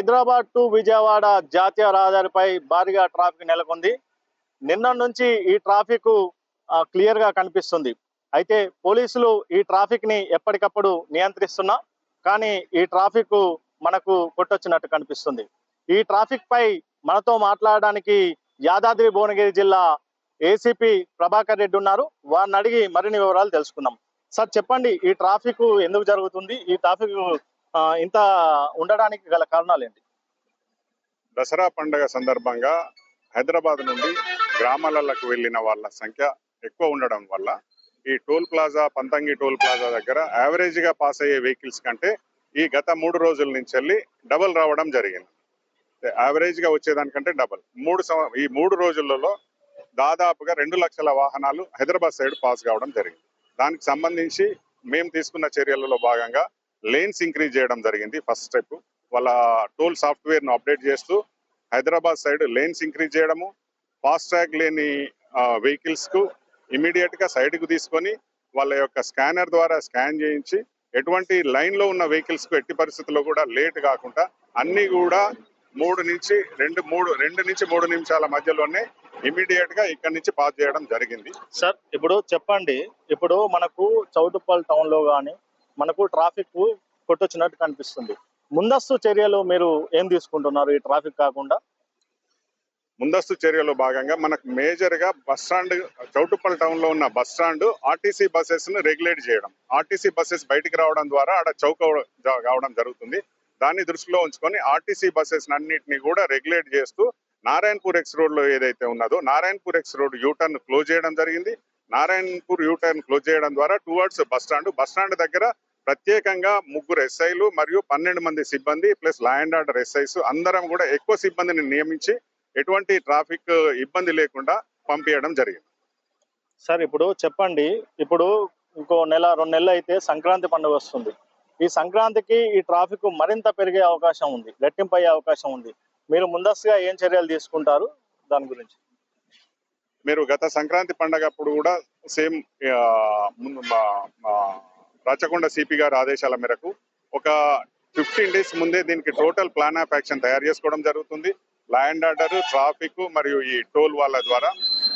Hyderabad to Vijayawada జాతీయ రహదారిపై భారీగా ట్రాఫిక్ నెలకొంది. నిన్న నుంచి ఈ ట్రాఫిక్ క్లియర్ గా కనిపిస్తుంది. అయితే పోలీసులు ఈ ట్రాఫిక్ ని ఎప్పటికప్పుడు నియంత్రిస్తున్నా కానీ ఈ ట్రాఫిక్ మనకు కొట్టొచ్చినట్టు కనిపిస్తుంది. ఈ ట్రాఫిక్ పై మనతో మాట్లాడడానికి యాదాద్రి భువనగిరి జిల్లా ఏసీపీ ప్రభాకర్ రెడ్డి ఉన్నారు. వారిని అడిగి మరిన్ని వివరాలు తెలుసుకుందాం. సార్ చెప్పండి, ఈ ట్రాఫిక్ ఎందుకు జరుగుతుంది? ఈ ట్రాఫిక్ ఇంత ఉండడానికి గల కారణాలు ఏంటి? దసరా పండుగ సందర్భంగా హైదరాబాద్ నుండి గ్రామాలకు వెళ్ళిన వాళ్ళ సంఖ్య ఎక్కువ ఉండడం వల్ల ఈ toll plaza, Panthangi toll plaza దగ్గర యావరేజ్ గా పాస్ అయ్యే వెహికల్స్ కంటే ఈ గత 3 రోజుల నుంచి వెళ్ళి డబల్ రావడం జరిగింది. యావరేజ్ గా వచ్చేదానికంటే డబల్. ఈ 3 రోజులలో దాదాపుగా 2 లక్షల వాహనాలు హైదరాబాద్ సైడ్ పాస్ కావడం జరిగింది. దానికి సంబంధించి మేము తీసుకున్న చర్యలలో భాగంగా లేన్స్ ఇంక్రీజ్ చేయడం జరిగింది. ఫస్ట్ స్టెప్ వాళ్ళ టోల్ సాఫ్ట్వేర్ ను అప్డేట్ చేస్తూ హైదరాబాద్ సైడ్ లేన్స్ ఇంక్రీజ్ చేయడము, ఫాస్ట్ ట్రాక్ లేని వెహికల్స్ కు ఇమీడియట్ గా సైడ్ కు తీసుకొని వాళ్ళ యొక్క స్కానర్ ద్వారా స్కాన్ చేయించి ఎటువంటి లైన్ లో ఉన్న వెహికల్స్ కు ఎట్టి పరిస్థితుల్లో కూడా లేట్ కాకుండా అన్ని కూడా 2 నుంచి 3 నిమిషాల మధ్యలోనే ఇమీడియట్ గా ఇక్కడ నుంచి పాస్ చేయడం జరిగింది. సార్ ఇప్పుడు చెప్పండి, ఇప్పుడు మనకు చౌటుప్పల్ టౌన్ లో గానీ మనకు ట్రాఫిక్ కొట్టొచ్చినట్టు కనిపిస్తుంది. ముందస్తు చర్యలు మీరు ఏం తీసుకుంటున్నారు ఈ ట్రాఫిక్ కాకుండా? ముందస్తు చర్యలో భాగంగా మనకు మేజర్ గా బస్ స్టాండ్, చౌటుప్పల్ టౌన్ లో ఉన్న బస్ స్టాండ్ ఆర్టీసీ బస్సెస్ ను రెగ్యులేట్ చేయడం. ఆర్టీసీ బస్సెస్ బయటికి రావడం ద్వారా ఆడ చౌక కావడం జరుగుతుంది. దాన్ని దృష్టిలో ఉంచుకొని ఆర్టీసీ బస్సెస్ అన్నింటినీ కూడా రెగ్యులేట్ చేస్తూ నారాయణపూర్ ఎక్స్ రోడ్ లో ఏదైతే ఉన్నదో Narayanpur X road U turn close చేయడం జరిగింది. నారాయణపూర్ యూటర్న్ క్లోజ్ చేయడం ద్వారా టువర్డ్స్ బస్ స్టాండ్ దగ్గర ప్రత్యేకంగా 3 ఎస్ఐలు మరియు 12 మంది సిబ్బంది plus law and order SIs అందరం కూడా ఎక్కువ సిబ్బందిని నియమించి ఎటువంటి ట్రాఫిక్ ఇబ్బంది లేకుండా పంపించడం జరిగింది. సార్ ఇప్పుడు చెప్పండి, ఇప్పుడు ఇంకో 1-2 నెలలు అయితే సంక్రాంతి పండుగ వస్తుంది. ఈ సంక్రాంతికి ఈ ట్రాఫిక్ మరింత పెరిగే అవకాశం ఉంది, రెట్టింపు అయ్యే అవకాశం ఉంది. మీరు ముందస్తుగా ఏం చర్యలు తీసుకుంటారు దాని గురించి? మీరు గత సంక్రాంతి పండుగ అప్పుడు కూడా సేమ్ రాచకొండ సిపి గారి ఆదేశాల మేరకు ఒక 15 డేస్ ముందే దీనికి టోటల్ ప్లాన్ ఆఫ్ యాక్షన్ తయారు చేసుకోవడం జరుగుతుంది. లా అండ్ ఆర్డర్, ట్రాఫిక్ మరియు ఈ టోల్ వాళ్ళ ద్వారా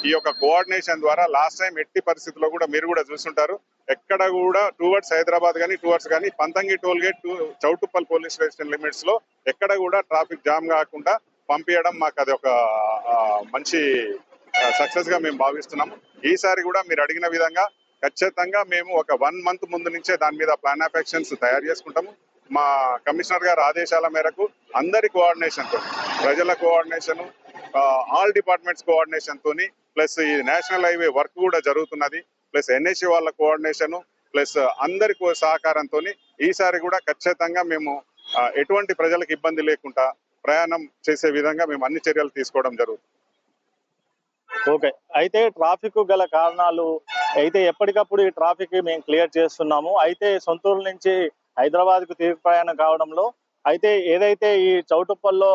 ఈ యొక్క కోఆర్డినేషన్ ద్వారా లాస్ట్ టైం ఎట్టి పరిస్థితుల్లో కూడా మీరు కూడా చూస్తుంటారు, ఎక్కడ కూడా టువర్డ్స్ హైదరాబాద్ కానీ Panthangi toll gate Choutuppal police station limits లో ఎక్కడ కూడా ట్రాఫిక్ జామ్ కాకుండా పంపించడం మాకు అది ఒక మంచి సక్సెస్ గా మేము భావిస్తున్నాము. ఈసారి కూడా మీరు అడిగిన విధంగా ఖచ్చితంగా మేము ఒక 1 మంత్ ముందు నుంచే దాని మీద ప్లాన్ ఆఫ్ యాక్షన్స్ తయారు చేసుకుంటాము. మా కమిషనర్ గారి ఆదేశాల మేరకు అందరి కోఆర్డినేషన్ తో, ప్రజల కోఆర్డినేషన్, ఆల్ డిపార్ట్మెంట్స్ కోఆర్డినేషన్ తోని ప్లస్ ఈ నేషనల్ హైవే వర్క్ కూడా జరుగుతున్నది, ప్లస్ ఎన్హెచ్ఏ వాళ్ళ కోఆర్డినేషన్ ప్లస్ అందరి సహకారంతో ఈసారి కూడా ఖచ్చితంగా మేము ఎటువంటి ప్రజలకు ఇబ్బంది లేకుండా ప్రయాణం చేసే విధంగా మేము అన్ని చర్యలు తీసుకోవడం జరుగుతుంది. ఓకే, అయితే ట్రాఫిక్ గల కారణాలు అయితే ఎప్పటికప్పుడు ఈ ట్రాఫిక్ మేము క్లియర్ చేస్తున్నాము. అయితే సొంతూరు నుంచి హైదరాబాద్ కు తిరిగి ప్రయాణం కావడంలో అయితే ఏదైతే ఈ చౌటుప్పల్లో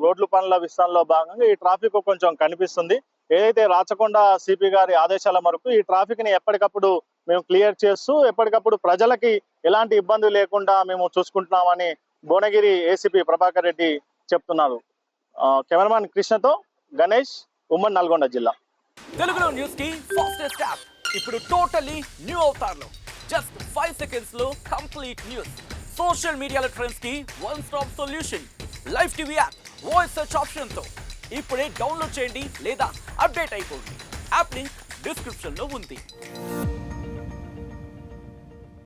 రోడ్ల పనుల విస్తరణలో భాగంగా ఈ ట్రాఫిక్ కొంచెం కనిపిస్తుంది. ఏదైతే రాచకొండ సిపి గారి ఆదేశాల మేరకు ఈ ట్రాఫిక్ ని ఎప్పటికప్పుడు మేము క్లియర్ చేస్తూ ఎప్పటికప్పుడు ప్రజలకి ఎలాంటి ఇబ్బంది లేకుండా మేము చూసుకుంటున్నామని భువనగిరి ఏసీపీ ప్రభాకర్ రెడ్డి చెప్తున్నారు. కెమెరామాన్ కృష్ణతో గణేష్, ఉమ్మడి నల్గొండ జిల్లా. తెలుగులో న్యూస్ కి ఫాస్టెస్ట్ యాప్ ఇప్పుడు టోటలీ న్యూ అవతార్లో జస్ట్ 5 సెకండ్స్ లో కంప్లీట్ న్యూస్. సోషల్ మీడియాలో ట్రెండ్స్ కి one stop solution. Live TV app voice search option తో ఇప్పుడే డౌన్లోడ్ చేయండి లేదా అప్డేట్ అయిపోండి. యాప్ లింక్ డిస్క్రిప్షన్ లో ఉంది.